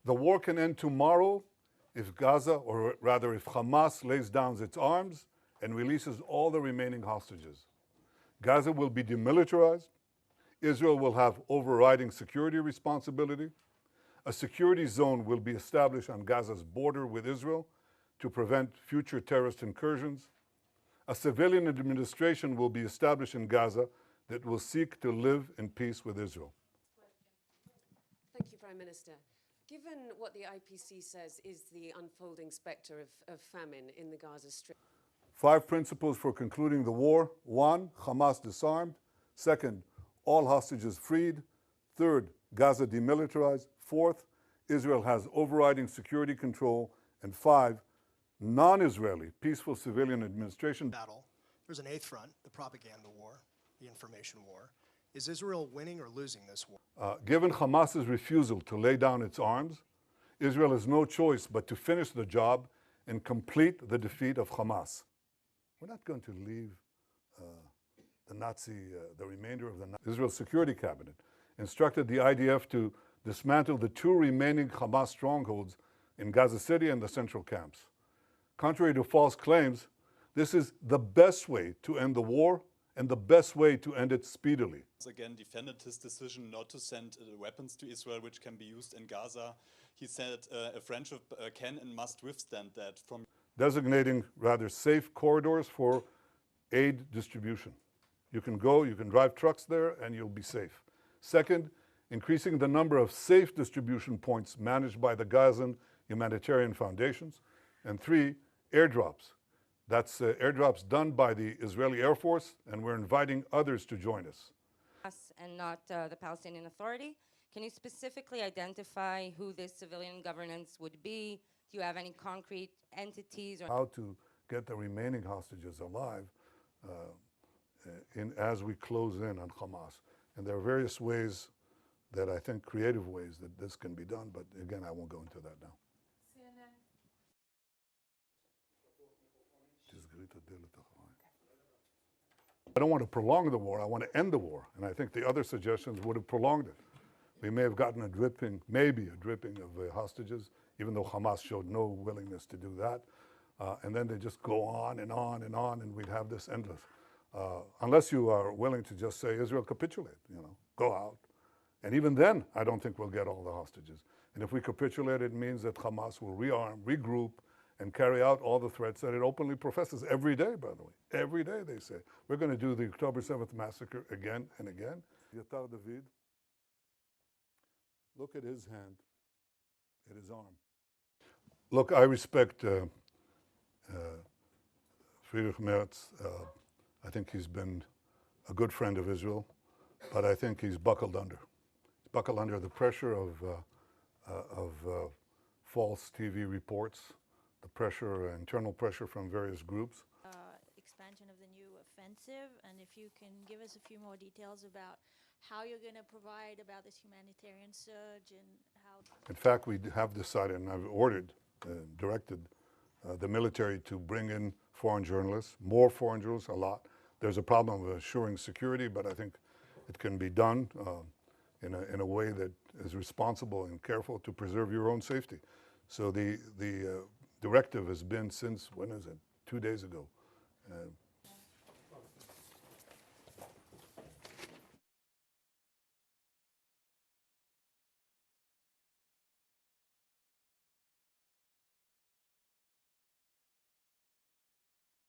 The war can end tomorrow if Gaza, or rather if Hamas lays down its arms and releases all the remaining hostages. Gaza will be demilitarized. Israel will have overriding security responsibility. A security zone will be established on Gaza's border with Israel to prevent future terrorist incursions. A civilian administration will be established in Gaza that will seek to live in peace with Israel. Thank you, Prime Minister. Given what the IPC says is the unfolding spectre of famine in the Gaza Strip. 5 principles for concluding the war. 1, Hamas disarmed. 2nd, all hostages freed. 3rd, Gaza demilitarized. 4th, Israel has overriding security control. And 5, non-Israeli peaceful civilian administration. Battle. There's an 8th front, the propaganda war, the information war. Is Israel winning or losing this war? Given Hamas's refusal to lay down its arms, Israel has no choice but to finish the job and complete the defeat of Hamas. We're not going to leave the remainder of the Israel Security Cabinet instructed the IDF to dismantle the 2 remaining Hamas strongholds in Gaza City and the central camps. Contrary to false claims, this is the best way to end the war and the best way to end it speedily. Again, defended his decision not to send weapons to Israel, which can be used in Gaza. He said a friendship can and must withstand that. From designating rather safe corridors for aid distribution. You can go, you can drive trucks there, and you'll be safe. 2nd, increasing the number of safe distribution points managed by the Gazan humanitarian foundations. And 3, airdrops. That's airdrops done by the Israeli Air Force, and we're inviting others to join us. And not the Palestinian Authority. Can you specifically identify who this civilian governance would be? Do you have any concrete entities? Or how to get the remaining hostages alive as we close in on Hamas. And there are various ways that I think, creative ways that this can be done, but again, I won't go into that now. I don't want to prolong the war, I want to end the war. And I think the other suggestions would have prolonged it. We may have gotten a dripping, maybe a dripping of hostages, even though Hamas showed no willingness to do that. And then they just go on and on and on, and we'd have this endless. Unless you are willing to just say, Israel, capitulate, go out. And even then, I don't think we'll get all the hostages. And if we capitulate, it means that Hamas will rearm, regroup, and carry out all the threats that it openly professes every day, by the way. Every day they say, we're going to do the October 7th massacre again and again. Yatar David, look at his hand, at his arm. Look, I respect Friedrich Merz. I think he's been a good friend of Israel, but I think he's buckled under. He's buckled under the pressure of false TV reports, the pressure, internal pressure from various groups. Expansion of the new offensive, and if you can give us a few more details about how you're going to provide about this humanitarian surge and how... In fact, we have decided, and I've ordered, directed the military to bring in foreign journalists, more foreign journalists, a lot. There's a problem of assuring security, but I think it can be done in a way that is responsible and careful to preserve your own safety. So the directive has been since, when is it? 2 days ago.